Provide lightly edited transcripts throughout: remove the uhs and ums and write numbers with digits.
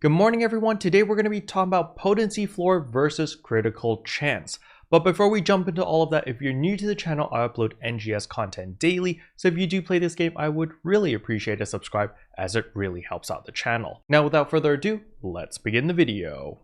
Good morning everyone, today we're going to be talking about potency floor versus critical chance. But before we jump into all of that, if you're new to the channel, I upload NGS content daily, so if you do play this game, I would really appreciate a subscribe as it really helps out the channel. Now without further ado, let's begin the video.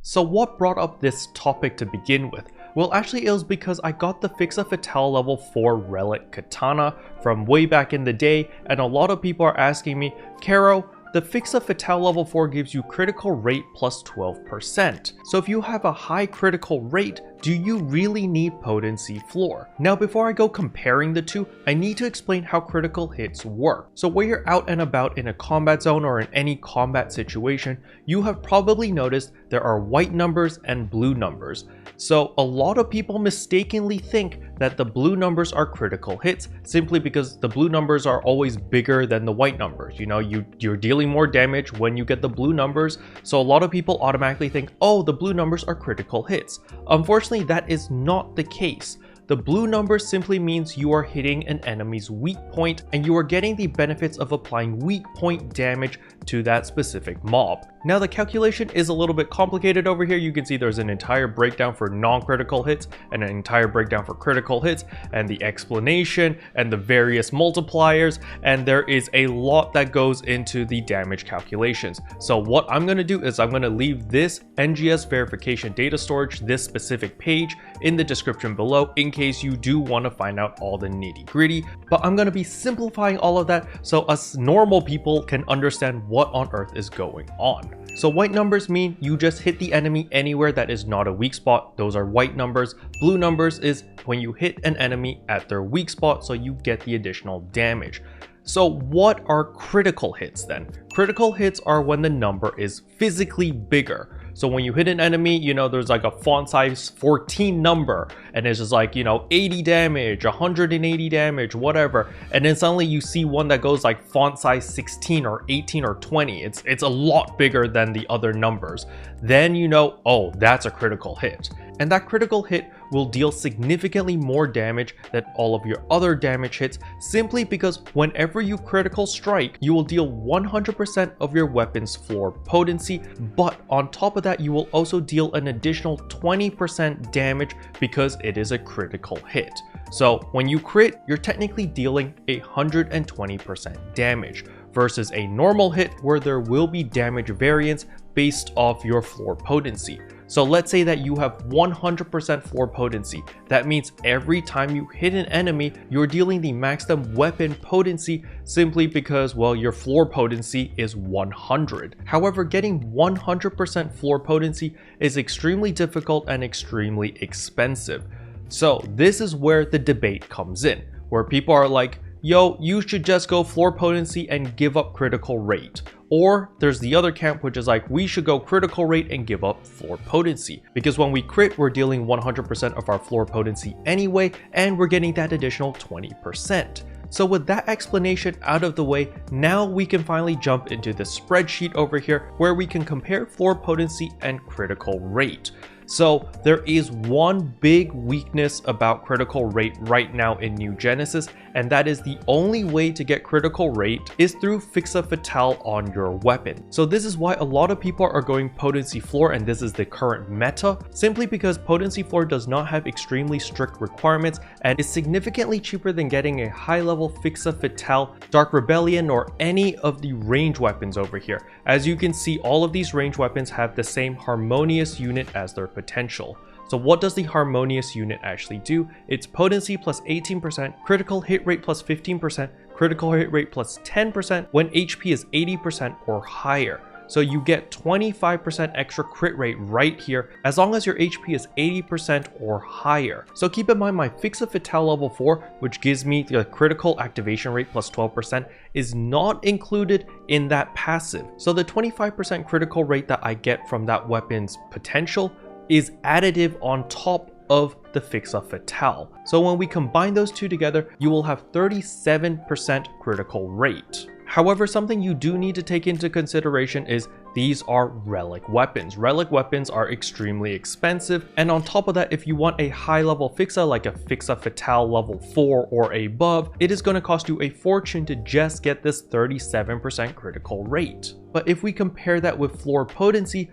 So what brought up this topic to begin with? Well, actually it was because I got the Fixa Fatale level 4 relic katana from way back in the day, and a lot of people are asking me, Kero, the Fixa Fatale level 4 gives you critical rate plus 12%. So if you have a high critical rate, do you really need potency floor? Now before I go comparing the two, I need to explain how critical hits work. So when you're out and about in a combat zone or in any combat situation, you have probably noticed there are white numbers and blue numbers. So a lot of people mistakenly think that the blue numbers are critical hits simply because the blue numbers are always bigger than the white numbers. You know, you're dealing more damage when you get the blue numbers. So a lot of people automatically think, oh, the blue numbers are critical hits. Unfortunately, that is not the case. The blue number simply means you are hitting an enemy's weak point and you are getting the benefits of applying weak point damage to that specific mob. Now the calculation is a little bit complicated over here. You can see there's an entire breakdown for non-critical hits and an entire breakdown for critical hits and the explanation and the various multipliers, and there is a lot that goes into the damage calculations. So what I'm going to do is I'm going to leave this NGS verification data storage, this specific page, in the description below in case you do want to find out all the nitty-gritty, but I'm going to be simplifying all of that so us normal people can understand what on earth is going on. So white numbers mean you just hit the enemy anywhere that is not a weak spot. Those are white numbers. Blue numbers is when you hit an enemy at their weak spot, so you get the additional damage. So what are critical hits then? Critical hits are when the number is physically bigger. So when you hit an enemy, you know, there's like a font size 14 number and it's just like, you know, 80 damage, 180 damage, whatever. And then suddenly you see one that goes like font size 16 or 18 or 20. It's a lot bigger than the other numbers. Then you know, oh, that's a critical hit. And that critical hit will deal significantly more damage than all of your other damage hits, simply because whenever you critical strike, you will deal 100% of your weapon's floor potency, but on top of that, you will also deal an additional 20% damage because it is a critical hit. So when you crit, you're technically dealing 120% damage versus a normal hit where there will be damage variance based off your floor potency. So let's say that you have 100% floor potency. That means every time you hit an enemy, you're dealing the maximum weapon potency simply because, well, your floor potency is 100. However, getting 100% floor potency is extremely difficult and extremely expensive. So this is where the debate comes in, where people are like, yo, you should just go floor potency and give up critical rate. Or there's the other camp, which is like, we should go critical rate and give up floor potency. Because when we crit, we're dealing 100% of our floor potency anyway, and we're getting that additional 20%. So with that explanation out of the way, now we can finally jump into the spreadsheet over here where we can compare floor potency and critical rate. So there is one big weakness about critical rate right now in New Genesis, and that is the only way to get critical rate is through Fixa Fatale on your weapon. So this is why a lot of people are going potency floor, and this is the current meta, simply because potency floor does not have extremely strict requirements and is significantly cheaper than getting a high level Fixa Fatale, Dark Rebellion, or any of the range weapons over here. As you can see, all of these range weapons have the same harmonious unit as their potential. So what does the harmonious unit actually do? It's potency plus 18%, critical hit rate plus 15%, critical hit rate plus 10% when HP is 80% or higher. So you get 25% extra crit rate right here as long as your HP is 80% or higher. So keep in mind my Fixa Fatale level 4, which gives me the critical activation rate plus 12%, is not included in that passive. So the 25% critical rate that I get from that weapon's potential is additive on top of the Fixa Fatale. So when we combine those two together, you will have 37% critical rate. However, something you do need to take into consideration is these are relic weapons. Relic weapons are extremely expensive, and on top of that, if you want a high level fixa like a fixa fatale level 4 or above, it is going to cost you a fortune to just get this 37% critical rate. But if we compare that with floor potency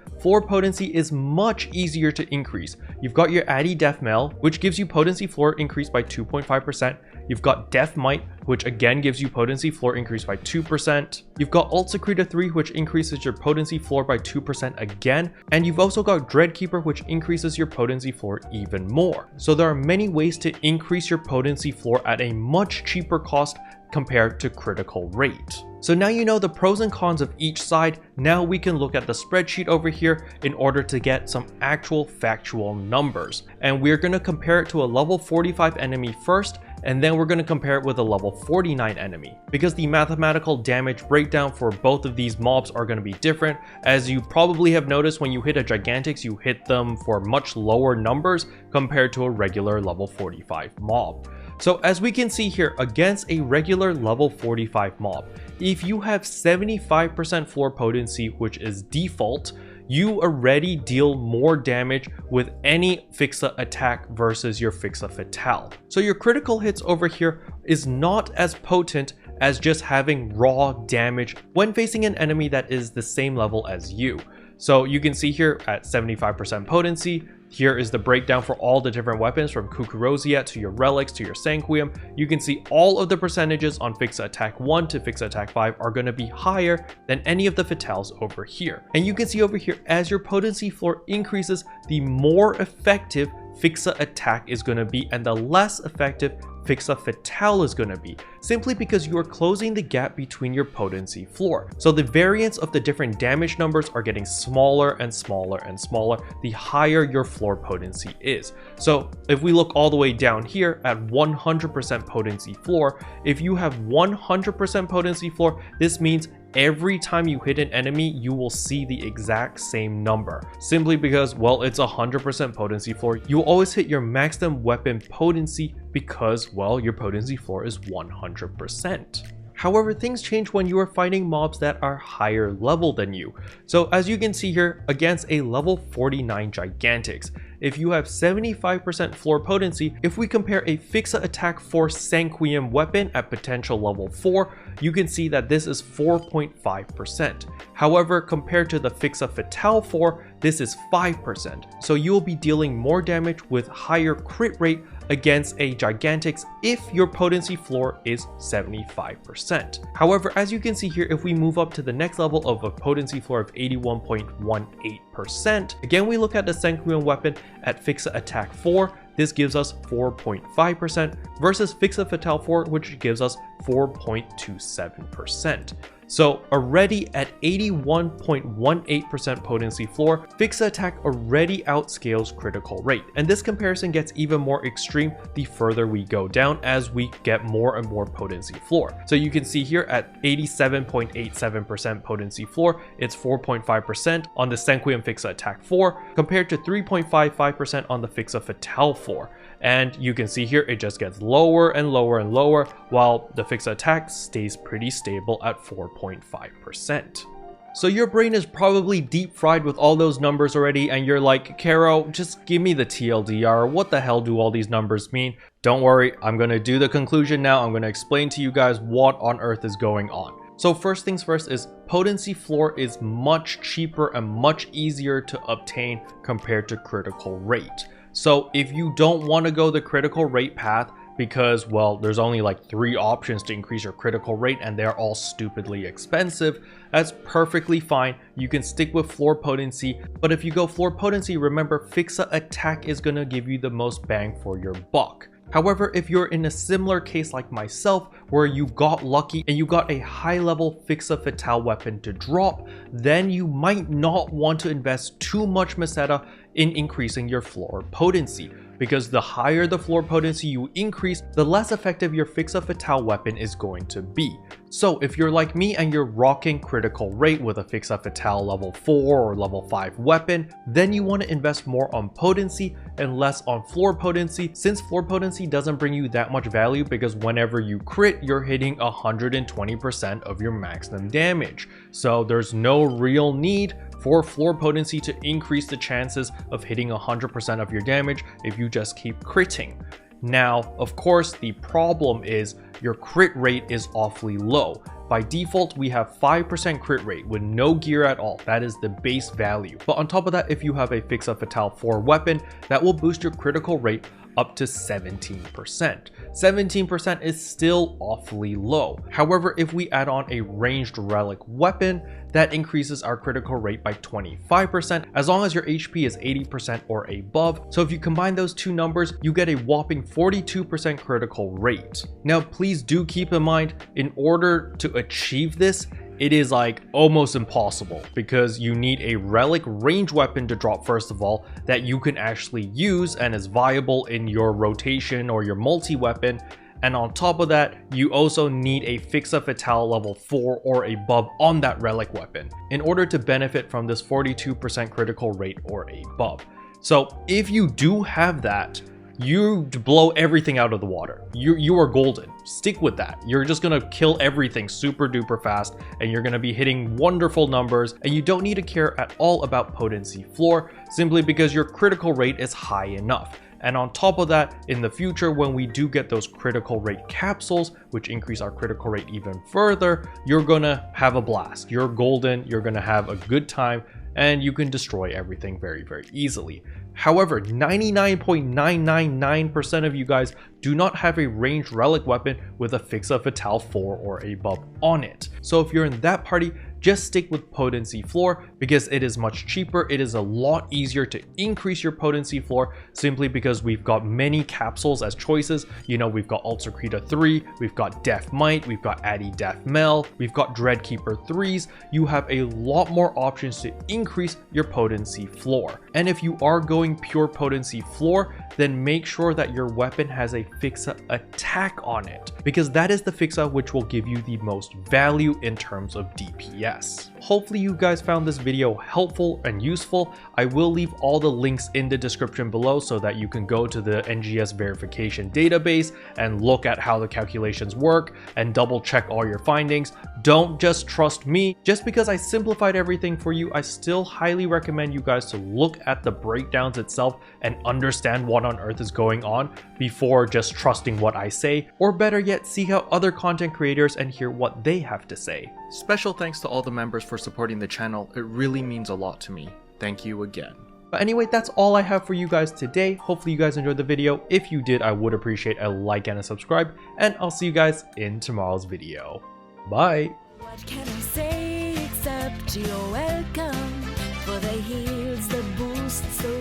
is much easier to increase. You've got your Addy Def Mel, which gives you potency floor increase by 2.5%. You've got Def Might, which again gives you potency floor increase by 2%. You've got Alt Secreta 3, which increases your potency floor by 2% again. And you've also got Dreadkeeper, which increases your potency floor even more. So there are many ways to increase your potency floor at a much cheaper cost compared to critical rate. So now you know the pros and cons of each side. Now we can look at the spreadsheet over here in order to get some actual factual numbers. And we're going to compare it to a level 45 enemy first, and then we're going to compare it with a level 49 enemy, because the mathematical damage breakdown for both of these mobs are going to be different. As you probably have noticed, when you hit a Gigantics, you hit them for much lower numbers compared to a regular level 45 mob. So as we can see here, against a regular level 45 mob, if you have 75% floor potency, which is default, you already deal more damage with any fixa attack versus your fixa fatale. So your critical hits over here is not as potent as just having raw damage when facing an enemy that is the same level as you. So you can see here at 75% potency, here is the breakdown for all the different weapons from Kukurosia to your Relics to your Sanquium. You can see all of the percentages on Fixa Attack 1 to Fixa Attack 5 are going to be higher than any of the Fatales over here. And you can see over here, as your potency floor increases, the more effective Fixa Attack is going to be and the less effective Fixa Fatale is going to be, simply because you are closing the gap between your potency floor. So the variance of the different damage numbers are getting smaller and smaller and smaller the higher your floor potency is. So if we look all the way down here at 100% potency floor, if you have 100% potency floor, this means every time you hit an enemy, you will see the exact same number. Simply because, well, it's 100% potency floor. You will always hit your maximum weapon potency because, well, your potency floor is 100%. However, things change when you are fighting mobs that are higher level than you. So as you can see here, against a level 49 Gigantics, if you have 75% floor potency, if we compare a Fixa Attack 4 Sanquium weapon at potential level 4, you can see that this is 4.5%. However, compared to the Fixa Fatale 4, this is 5%. So you will be dealing more damage with higher crit rate against a Gigantics if your potency floor is 75%. However, as you can see here, if we move up to the next level of a potency floor of 81.18%, again we look at the Sanquium weapon at Fixa Attack 4, this gives us 4.5% versus Fixa Fatale 4, which gives us 4.27%. So already at 81.18% potency floor, Fixa Attack already outscales critical rate. And this comparison gets even more extreme the further we go down as we get more and more potency floor. So you can see here at 87.87% potency floor, it's 4.5% on the Sanquium Fixa Attack 4 compared to 3.55% on the Fixa Fatale 4. And you can see here it just gets lower and lower and lower, while the Fixa Attack stays pretty stable at 4.5%. So your brain is probably deep fried with all those numbers already, and you're like, Caro, just give me the TLDR. What the hell do all these numbers mean? Don't worry, I'm going to do the conclusion now. I'm going to explain to you guys what on earth is going on. So first things first is potency floor is much cheaper and much easier to obtain compared to critical rate. So if you don't want to go the critical rate path because, well, there's only like 3 options to increase your critical rate and they're all stupidly expensive, that's perfectly fine. You can stick with floor potency, but if you go floor potency, remember Fixa Attack is going to give you the most bang for your buck. However, if you're in a similar case like myself, where you got lucky and you got a high level Fixa Fatale weapon to drop, then you might not want to invest too much Meseta in increasing your floor potency. because the higher the floor potency you increase, the less effective your Fixa Fatale weapon is going to be. So if you're like me and you're rocking critical rate with a Fixa Fatale level 4 or level 5 weapon, then you want to invest more on potency and less on floor potency, since floor potency doesn't bring you that much value because whenever you crit, you're hitting 120% of your maximum damage. So there's no real need for floor potency to increase the chances of hitting 100% of your damage if you just keep critting. Now, of course, the problem is your crit rate is awfully low. By default, we have 5% crit rate with no gear at all. That is the base value. But on top of that, if you have a Fixa Fatale 4 weapon, that will boost your critical rate up to 17%. 17% is still awfully low. However, if we add on a ranged relic weapon, that increases our critical rate by 25% as long as your HP is 80% or above. So if you combine those two numbers, you get a whopping 42% critical rate. Now, please do keep in mind, in order to achieve this, it is like almost impossible because you need a relic range weapon to drop first of all that you can actually use and is viable in your rotation or your multi-weapon. And on top of that, you also need a Fixa Fatale level 4 or above on that relic weapon in order to benefit from this 42% critical rate or above. So if you do have that, you blow everything out of the water. You are golden. Stick with that. You're just gonna kill everything super duper fast and you're gonna be hitting wonderful numbers, and you don't need to care at all about potency floor simply because your critical rate is high enough. And on top of that, in the future, when we do get those critical rate capsules, which increase our critical rate even further, you're gonna have a blast. You're golden, you're gonna have a good time, and you can destroy everything very, very easily. However, 99.999% of you guys do not have a ranged relic weapon with a Fixa Fatale 4 or above on it. So if you're in that party, just stick with potency floor because it is much cheaper. It is a lot easier to increase your potency floor simply because we've got many capsules as choices. You know, we've got Alt Secreta 3, we've got Def Might, we've got Addy Def Mel, we've got Dreadkeeper 3s. You have a lot more options to increase your potency floor. And if you are going pure potency floor, then make sure that your weapon has a Fixa attack on it, because that is the Fixa which will give you the most value in terms of DPS. Hopefully you guys found this video helpful and useful. I will leave all the links in the description below so that you can go to the NGS verification database and look at how the calculations work and double check all your findings. Don't just trust me. Just because I simplified everything for you, I still highly recommend you guys to look at the breakdowns itself and understand what on earth is going on before just trusting what I say, or better yet, seek out other content creators and hear what they have to say. Special thanks to all the members for supporting the channel. It really means a lot to me. Thank you again. But anyway, that's all I have for you guys today. Hopefully you guys enjoyed the video. If you did, I would appreciate a like and a subscribe, and I'll see you guys in tomorrow's video. Bye. What can I say except you're welcome for the heals, the boosts, the